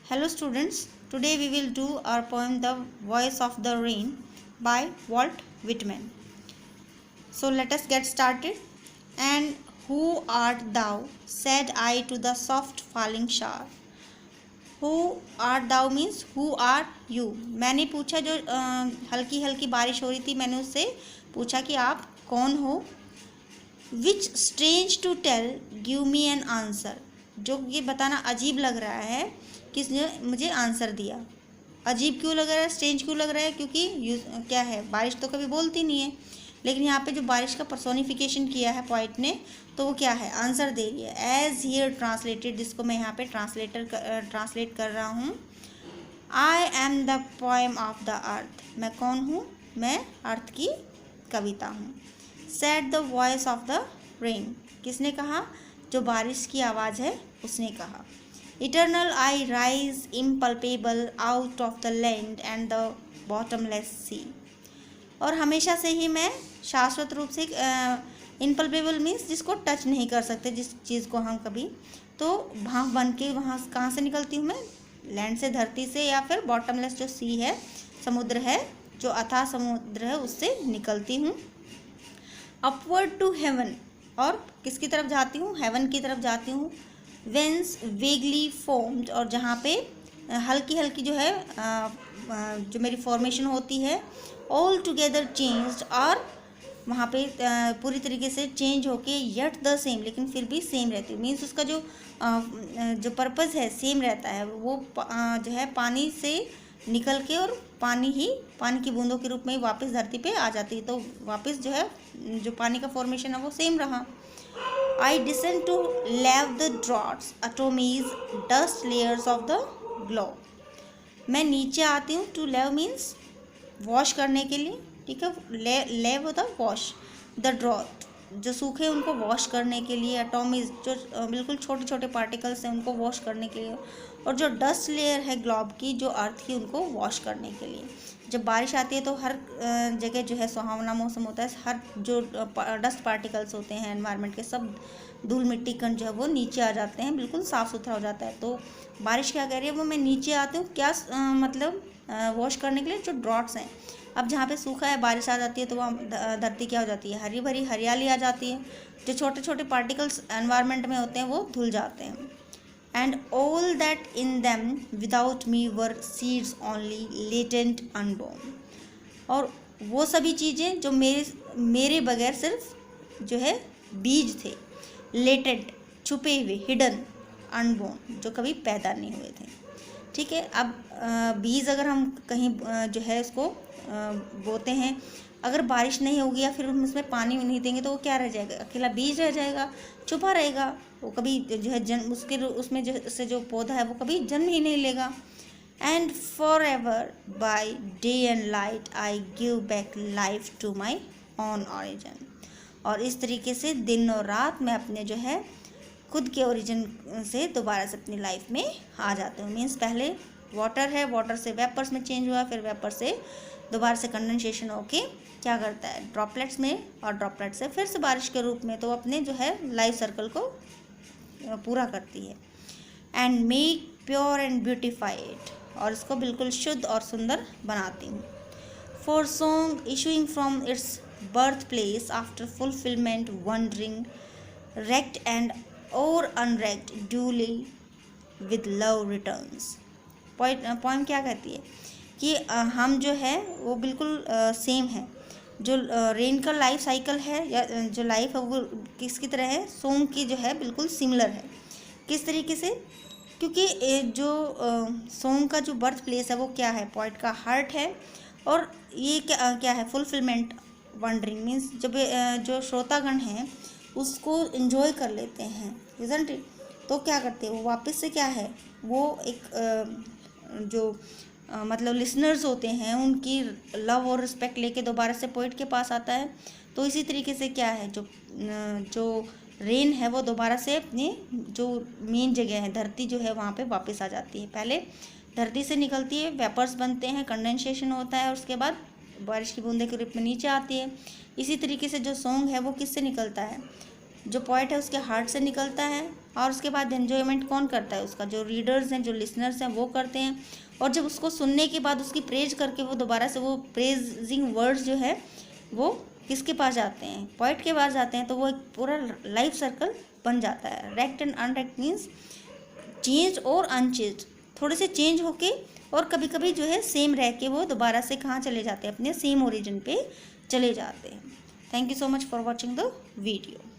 Hello students, today we will do our poem The Voice of the Rain by Walt Whitman. So let us get started. And who art thou? Said I to the soft falling shower. Who art thou means who are you? मैंने पूछा जो हल्की हल्की बारिश हो रही थी, मैंने उससे पूछा कि आप कौन हो. Which strange to tell, give me an answer. जो ये बताना अजीब लग रहा है, किसने मुझे आंसर दिया. अजीब क्यों लग रहा है, स्ट्रेंज क्यों लग रहा है, क्योंकि क्या है, बारिश तो कभी बोलती नहीं है, लेकिन यहाँ पे जो बारिश का पर्सोनिफिकेशन किया है पोइट ने, तो वो क्या है, आंसर दे रही है. एज हियर ट्रांसलेटेड, जिसको मैं यहाँ पे ट्रांसलेट कर रहा हूँ. I am the poem of the earth. मैं कौन हूँ, मैं अर्थ की कविता हूँ. Said the voice of the rain. किसने कहा, जो बारिश की आवाज़ है उसने कहा. Eternal I rise impalpable out of the land and the bottomless sea. और हमेशा से ही मैं शाश्वत रूप से, इम्पल्पेबल मीन्स जिसको टच नहीं कर सकते, जिस चीज़ को हम कभी, तो भाप बन के वहाँ कहाँ से निकलती हूँ मैं, लैंड से, धरती से, या फिर बॉटमलेस जो सी है, समुद्र है, जो अथाह समुद्र है, उससे निकलती हूँ. Upward to heaven. और किसकी तरफ जाती हूँ, हेवन की तरफ जाती हूँ. Whence vaguely formed. और जहाँ पे हल्की हल्की जो है, जो मेरी फॉर्मेशन होती है, ऑल टुगेदर चेंज्ड. और वहाँ पे पूरी तरीके से चेंज होके येट द सेम, लेकिन फिर भी सेम रहती है. मीन्स उसका जो पर्पज़ है सेम रहता है. वो जो है पानी से निकल के और पानी की बूंदों के रूप में वापस धरती पे आ जाती है, तो वापस जो है, जो पानी का फॉर्मेशन है वो सेम रहा. I descend to lave the droughts atomies dust layers of the globe. मैं नीचे आती हूँ. टू लेव मीन्स वॉश करने के लिए, ठीक है. लेव होता है वॉश. द ड्रॉट, जो सूखे उनको वॉश करने के लिए. एटॉमीज, जो बिल्कुल छोटे छोटे पार्टिकल्स हैं उनको वॉश करने के लिए. और जो डस्ट लेयर है ग्लोब की, जो अर्थ की, उनको वॉश करने के लिए. जब बारिश आती है तो हर जगह जो है सुहावना मौसम होता है. हर जो डस्ट पार्टिकल्स होते हैं एनवायरनमेंट के, सब धूल मिट्टी कण जो है वो नीचे आ जाते हैं, बिल्कुल साफ़ सुथरा हो जाता है. तो बारिश क्या कह रही है, वो मैं नीचे आती हूँ, क्या मतलब वॉश करने के लिए जो ड्रॉट्स हैं. अब जहाँ पे सूखा है, बारिश आ जाती है तो वहाँ धरती क्या हो जाती है, हरी भरी हरियाली आ जाती है. जो छोटे छोटे पार्टिकल्स एनवायरनमेंट में होते हैं वो धुल जाते हैं. And all that in them without me were seeds only latent unborn. और वो सभी चीज़ें जो मेरे बगैर सिर्फ जो है बीज थे. लेटेंट, छुपे हुए, हिडन, अनबोर्न, जो कभी पैदा नहीं हुए थे. ठीक है. अब बीज अगर हम कहीं जो है उसको बोते हैं, अगर बारिश नहीं होगी या फिर हम उसमें पानी नहीं देंगे तो वो क्या रह जाएगा, अकेला बीज रह जाएगा, छुपा रहेगा. वो कभी जो है उसमें जो पौधा है वो कभी जन्म ही नहीं लेगा. And for ever by day and light I give back life to my own origin. और इस तरीके से दिन और रात मैं अपने जो है खुद के ओरिजिन से दोबारा से अपनी लाइफ में आ जाते हूँ. मीन्स पहले वाटर है, वाटर से वेपर्स में चेंज हुआ, फिर वेपर से दोबारा से कंडेंसेशन होके क्या करता है, ड्रॉपलेट्स में, और ड्रॉपलेट से फिर से बारिश के रूप में, तो अपने जो है लाइफ सर्कल को पूरा करती है. And make pure and beautified. और इसको बिल्कुल शुद्ध और सुंदर बनाती हूँ. For song issuing from its birth place after fulfilment wandering reck'd and or unreck'd duly with love returns. Point क्या कहती है कि हम जो है वो बिल्कुल सेम है. जो रेन का लाइफ साइकिल है, या जो लाइफ है, वो किसकी तरह है, सॉन्ग की जो है बिल्कुल सिमिलर है. किस तरीके से, क्योंकि जो सॉन्ग का जो बर्थ प्लेस है वो क्या है, पॉइंट का हार्ट है. और ये क्या है, फुलफिलमेंट वंडरिंग मीन्स जब जो श्रोतागण हैं उसको एंजॉय कर लेते हैं, इज़न्ट इट. तो क्या करते हैं वो वापस से, क्या है, वो एक जो मतलब लिसनर्स होते हैं उनकी लव और रिस्पेक्ट लेके दोबारा से पोइट के पास आता है. तो इसी तरीके से क्या है, जो रेन है वो दोबारा से अपने जो मेन जगह है, धरती जो है वहाँ पे वापस आ जाती है. पहले धरती से निकलती है, वेपर्स बनते हैं, कंडेंसेशन होता है, और उसके बाद बारिश की बूंदे के रूप में नीचे आती है. इसी तरीके से जो सॉन्ग है वो किससे निकलता है, जो पोइट है उसके हार्ट से निकलता है, और उसके बाद एन्जॉयमेंट कौन करता है उसका, जो रीडर्स हैं, जो लिसनर्स हैं, वो करते हैं। और जब उसको सुनने के बाद उसकी प्रेज करके वो दोबारा से वो प्रेजिंग वर्ड्स जो है वो किसके पास जाते हैं, पोइट के पास जाते हैं, तो वो एक पूरा लाइफ सर्कल बन जाता है। रेक्ट एंड अनरेक्ट मीन्स चेंज और अनचेंज, थोड़े से चेंज होके और कभी कभी जो है सेम रह के वो दोबारा से कहाँ चले जाते हैं, अपने सेम ओरिजिन पे चले जाते हैं। Thank you so much for watching the video.